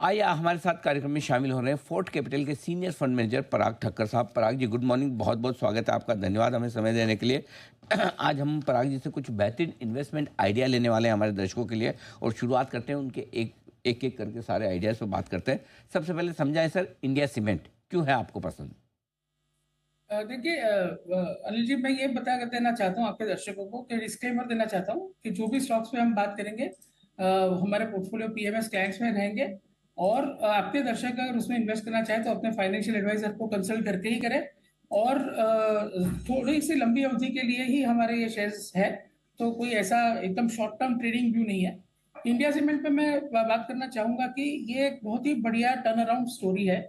आइए हमारे साथ कार्यक्रम में शामिल हो रहे हैं फोर्ट कैपिटल के सीनियर फंड मैनेजर पराग ठक्कर साहब। पराग जी, गुड मॉर्निंग, बहुत बहुत स्वागत है आपका, धन्यवाद हमें समय देने के लिए। आज हम पराग जी से कुछ बेहतरीन इन्वेस्टमेंट आइडिया लेने वाले हैं हमारे दर्शकों के लिए, और शुरुआत करते हैं उनके एक एक करके सारे आइडियाज़ पर बात करते हैं। सबसे पहले समझाएं सर, इंडिया सीमेंट क्यों है आपको पसंद? देखिए अनिल जी, मैं ये बता कर देना चाहता हूँ आपके दर्शकों को कि डिस्क्लेमर देना चाहता हूँ कि जो भी स्टॉक्स पे हम बात करेंगे हमारे पोर्टफोलियो पीएमएस क्लाइंट्स में रहेंगे। और आपके दर्शक अगर उसमें इन्वेस्ट करना चाहे तो अपने फाइनेंशियल एडवाइजर को कंसल्ट करके ही करें। और थोड़ी सी लंबी अवधि के लिए ही हमारे ये शेयर्स है, तो कोई ऐसा एकदम शॉर्ट टर्म ट्रेडिंग व्यू नहीं है। इंडिया सीमेंट पे मैं बात करना चाहूंगा कि ये एक बहुत ही बढ़िया टर्न अराउंड स्टोरी है।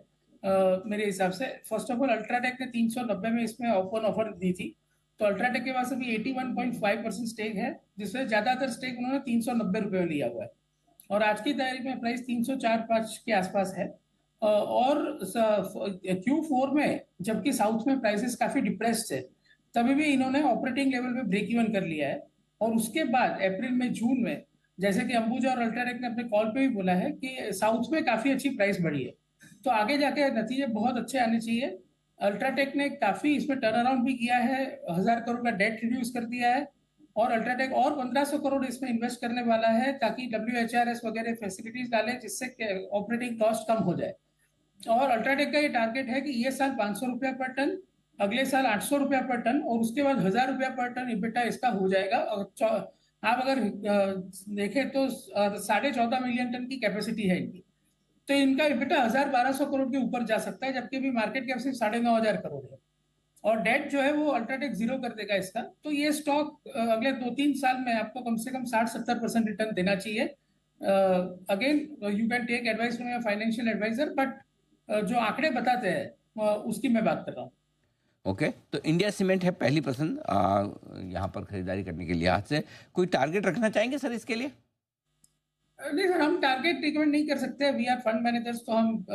मेरे हिसाब से फर्स्ट ऑफ ऑल अल्ट्राटेक ने 390 में इसमें ओपन ऑफर दी थी। तो अल्ट्राटेक के पास अभी 81.5% स्टेक है, जिसमें ज्यादातर स्टेक उन्होंने 390 रुपये में लिया हुआ है। और आज की तारीख में प्राइस 304-5 के आसपास है। और Q4 में जबकि साउथ में प्राइसेस काफी डिप्रेस्ड है, तभी भी इन्होंने ऑपरेटिंग लेवल पे ब्रेक इवन कर लिया है। और उसके बाद अप्रैल में जून में, जैसे कि अंबुजा और अल्ट्राटेक ने अपने कॉल पे भी बोला है कि साउथ में काफी अच्छी प्राइस बढ़ी है, तो आगे जाके नतीजे बहुत अच्छे आने चाहिए। अल्ट्राटेक ने काफी इसमें टर्न अराउंड भी किया है, 1,000 करोड़ का डेट रिड्यूस कर दिया है। और अल्ट्राटेक और 1,500 करोड़ इसमें इन्वेस्ट करने वाला है ताकि WHRS वगैरह फैसिलिटीज डाले, जिससे ऑपरेटिंग कॉस्ट कम हो जाए। और अल्ट्राटेक का ये टारगेट है कि ये साल 500 रुपया पर टन, अगले साल 800 रुपया पर टन, और उसके बाद 1,000 रुपया पर टन इबिटा इसका हो जाएगा। और आप अगर देखें तो 14.5 मिलियन टन की कैपेसिटी है इनकी। तो इनका इबिटा 1,000-1,200 करोड़ के ऊपर जा सकता है, जबकि भी मार्केट कैप सिर्फ 9,500 करोड़ है। और डेट जो है वो अल्ट्राटेक जीरो कर देगा इसका। तो ये स्टॉक अगले 2-3 साल में आपको कम से कम 60-70% रिटर्न देना चाहिए। Again you can take advice from your financial advisor, but जो आंकड़े बताते हैं उसकी मैं बात कर रहा हूँ। ओके, तो इंडिया सीमेंट है पहली पसंद यहाँ पर खरीदारी करने के लिहाज से। कोई टारगेट रखना चाहेंगे सर इसके लिए? नहीं सर, हम टारगेट रिकमेंड नहीं कर सकते, वी आर फंड मैनेजर्स। तो हम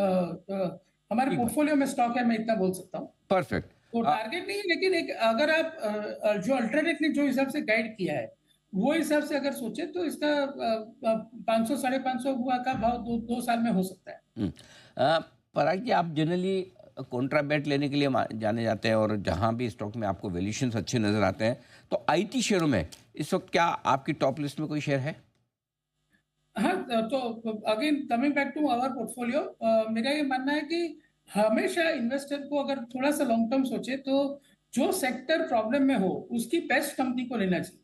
हमारे ठीक, पोर्टफोलियो में स्टॉक है, मैं इतना बोल सकता हूँ। परफेक्ट। तो टारगेट नहीं है, लेकिन एक अगर आप जो अल्टरनेट ने जो हिसाब से गाइड किया है वो हिसाब से अगर सोचे तो इसका 500 550 हुआ का भाव 2 साल में हो सकता है। पराग जी, आप जनरली कॉन्ट्रा बेट लेने के लिए जाने जाते हैं, और जहां भी स्टॉक में आपको वैल्यूएशंस अच्छे नजर आते हैं, तो आईटी शेयरों में इस वक्त क्या आपकी टॉप लिस्ट में कोई शेयर है? हाँ, तो again coming back to our portfolio, मेरा ये मानना है कि हमेशा इन्वेस्टर को अगर थोड़ा सा लॉन्ग टर्म सोचे तो जो सेक्टर प्रॉब्लम में हो उसकी बेस्ट कंपनी को लेना चाहिए।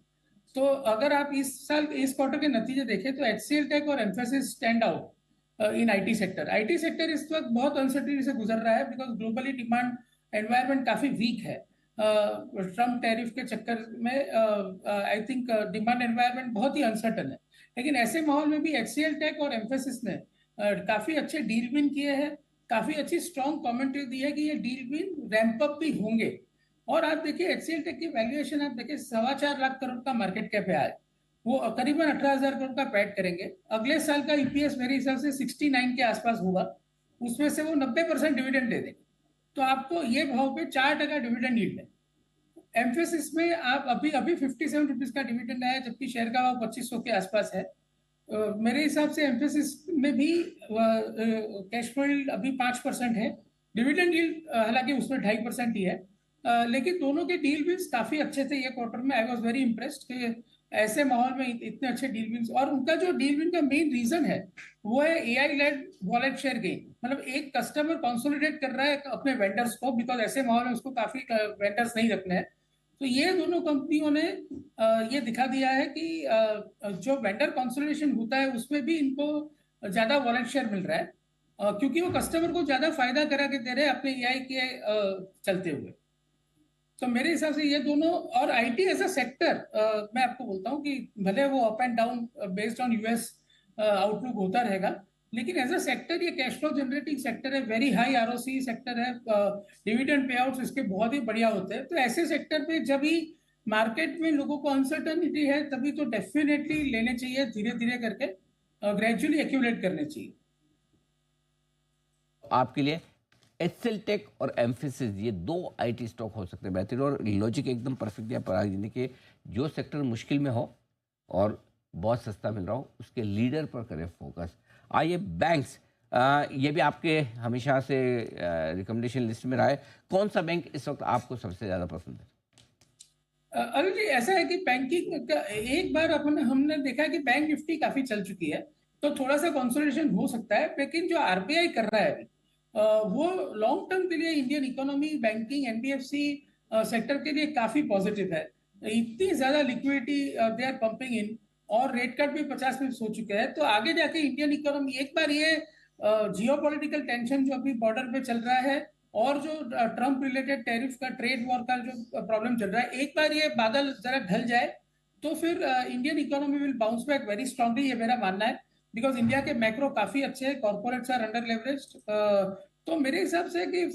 तो अगर आप इस साल इस क्वार्टर के नतीजे देखें तो HCL टेक और emphasis stand out in IT sector. IT sector इस वक्त बहुत अनसर्टिनिटी से गुजर रहा है, बिकॉज ग्लोबली डिमांड एनवायरनमेंट काफी वीक है। ट्रम्प टैरिफ के चक्कर में आई थिंक डिमांड एनवायरनमेंट बहुत ही अनसर्टन है। लेकिन ऐसे माहौल में भी HCL टेक और एम्फेसिस ने काफी अच्छे डील विन किए हैं, काफी अच्छी स्ट्रॉन्ग कमेंट्री दी है कि ये डील विन रैंप अप भी होंगे। और आप देखिए HCL टेक की वैल्यूएशन, आप देखिए 4.25 लाख करोड़ का मार्केट कैप है आज, वो करीबन 18,000 करोड़ का पैट करेंगे। अगले साल का EPS मेरे हिसाब से 69 के आसपास होगा, उसमें से वो 90% डिविडेंड दे देंगे। तो आपको ये भाव पे 4% डिविडेंड यील्ड है। एम्फेसिस में आप अभी अभी 57 रुपीज का डिविडेंड आया, जबकि शेयर का भाव 2,500 के आसपास है। मेरे हिसाब से एम्फेसिस में भी कैश फ्लो यील्ड अभी 5% है, डिविडेंड यील्ड हालांकि उसमें 2.5% ही है। लेकिन दोनों के डील विंस काफी अच्छे थे ये क्वार्टर में। आई वॉज वेरी इम्प्रेस्ड कि ऐसे माहौल में इतने अच्छे डील विंस। और उनका जो डील विन का मेन रीजन है वो है AI led wallet share gain. मतलब एक कस्टमर कंसोलिडेट कर रहा है अपने वेंडर्स को, बिकॉज ऐसे माहौल में उसको काफी वेंडर्स नहीं रखने हैं। तो ये दोनों कंपनियों ने ये दिखा दिया है कि जो वेंडर कंसोलिडेशन होता है उसमें भी इनको ज्यादा वॉलेट शेयर मिल रहा है, क्योंकि वो कस्टमर को ज्यादा फायदा करा के दे रहे हैं अपने AI के चलते हुए। तो मेरे हिसाब से ये दोनों, और आईटी एज अ सेक्टर, मैं आपको बोलता हूँ कि भले वो up and down based on US outlook होता रहेगा, लेकिन एज अ सेक्टर ये कैश फ्लो जनरेटिंग सेक्टर है, वेरी हाई ROC सेक्टर है, डिविडेंड पे आउट्स इसके बहुत ही बढ़िया होते हैं। तो ऐसे सेक्टर पे जब भी मार्केट में लोगों को अनसर्टनिटी है तभी तो डेफिनेटली लेने चाहिए, धीरे धीरे करके ग्रेजुअली एक्यूमुलेट करने चाहिए। आपके लिए एचसीएल टेक और एम्फेसिस, ये दो आईटी स्टॉक हो सकते हैं बेहतर, और लॉजिक एकदम परफेक्ट दिया पराग जी ने कि जो सेक्टर मुश्किल में हो और बहुत सस्ता मिल रहा हो उसके लीडर पर करें फोकस। आइए बैंक्स, ये भी आपके हमेशा से रिकमेंडेशन लिस्ट में रहा है। कौन सा बैंक इस वक्त आपको सबसे ज़्यादा पसंद है? अरुण जी, ऐसा है कि बैंकिंग का एक बार अपन हमने देखा है कि बैंक निफ्टी काफी चल चुकी है, तो थोड़ा सा कंसोलिडेशन हो सकता है। लेकिन जो आरबीआई कर रहा है अभी, वो लॉन्ग टर्म के लिए Indian economy, banking, NBFC sector के लिए काफी पॉजिटिव है। इतनी ज्यादा liquidity they are pumping in, और रेट कट भी 50 पिप्स हो चुके हैं। तो आगे जाके इंडियन इकोनॉमी, एक बार ये जियो पॉलिटिकल टेंशन जो अभी बॉर्डर पे चल रहा है, और जो ट्रम्प रिलेटेड टैरिफ का, ट्रेड वॉर का जो प्रॉब्लम चल रहा है, एक बार ये बादल जरा ढल जाए तो फिर Indian economy will bounce back very strongly, ये मेरा मानना है। बिकॉज इंडिया के मैक्रो काफी अच्छे हैं, कॉर्पोरेट्स आर अंडर लेवरेज्ड। तो मेरे हिसाब से कि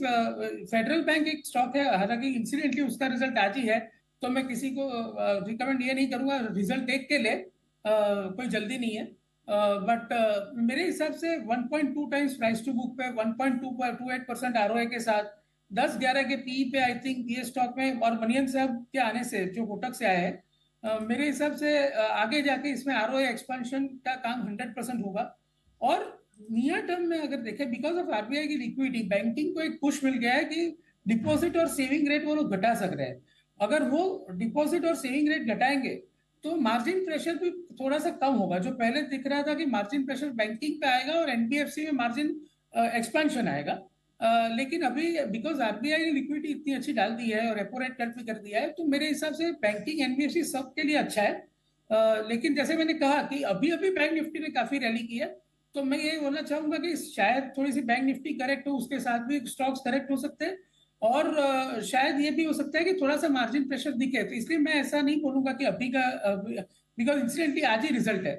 फेडरल बैंक एक स्टॉक है, हालांकि इंसिडेंटली उसका रिजल्ट आज ही है, तो मैं किसी को रिकमेंड ये नहीं करूंगा रिजल्ट देख के ले, कोई जल्दी नहीं है। बट मेरे हिसाब से 1.2 टाइम्स प्राइस टू बुक पे, 1.28% आरओए के साथ, 10-11 के पी पे, आई थिंक ये स्टॉक में, और मनियन साहब के आने से जो कोटक से आए हैं, मेरे हिसाब से आगे जाके इसमें आरओए एक्सपेंशन का काम 100% होगा। और नियर टर्म में अगर देखें, बिकॉज ऑफ आरबीआई की लिक्विडिटी, बैंकिंग को एक पुश मिल गया है कि डिपॉजिट और सेविंग रेट वो लोग घटा सक रहे हैं। अगर वो डिपॉजिट और सेविंग रेट घटाएंगे तो मार्जिन प्रेशर भी थोड़ा सा कम होगा। जो पहले दिख रहा था कि मार्जिन प्रेशर बैंकिंग पे आएगा और एनबीएफसी में मार्जिन एक्सपेंशन आएगा, लेकिन अभी बिकॉज आरबीआई ने लिक्विडिटी इतनी अच्छी डाल दी है और रेपो रेट कट भी कर दिया है, तो मेरे हिसाब से बैंकिंग, एनबीएफसी सबके लिए अच्छा है। लेकिन जैसे मैंने कहा कि अभी अभी बैंक निफ्टी ने काफी रैली की है, तो मैं ये बोलना चाहूंगा कि शायद थोड़ी सी बैंक निफ्टी करेक्ट हो, उसके साथ भी स्टॉक्स करेक्ट हो सकते हैं। और शायद ये भी हो सकता है कि थोड़ा सा मार्जिन प्रेशर दिखे, तो इसलिए मैं ऐसा नहीं बोलूंगा कि अभी का, बिकॉज इंसिडेंटली आज ही रिजल्ट है।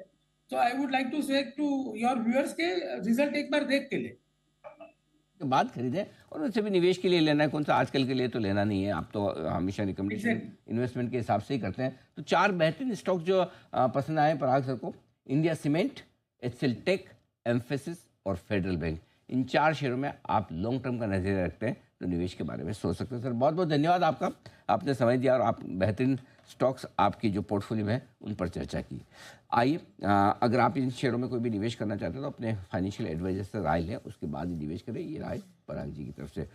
तो आई वुड लाइक टू से टू योर व्यूअर्स के रिजल्ट एक बार देख के ले। के बाद खरीदें, और उनसे भी निवेश के लिए लेना है, कौन सा आजकल के लिए तो लेना नहीं है। आप तो हमेशा रिकमेंडेशन इन्वेस्टमेंट के हिसाब से ही करते हैं। तो 4 बेहतरीन स्टॉक जो पसंद आए पराग सर को: India cement, HCL tech, Mphasis और फेडरल बैंक। इन 4 शेयरों में आप लॉन्ग टर्म का नजरिया रखते हैं तो निवेश के बारे में सोच सकते हैं। सर, बहुत बहुत धन्यवाद आपका, आपने समय दिया और आप बेहतरीन स्टॉक्स आपकी जो पोर्टफोलियो में है उन पर चर्चा की। आइए, अगर आप इन शेयरों में कोई भी निवेश करना चाहते हैं तो अपने फाइनेंशियल एडवाइजर से राय लें, उसके बाद ही निवेश करें। ये राय पराग जी की तरफ से।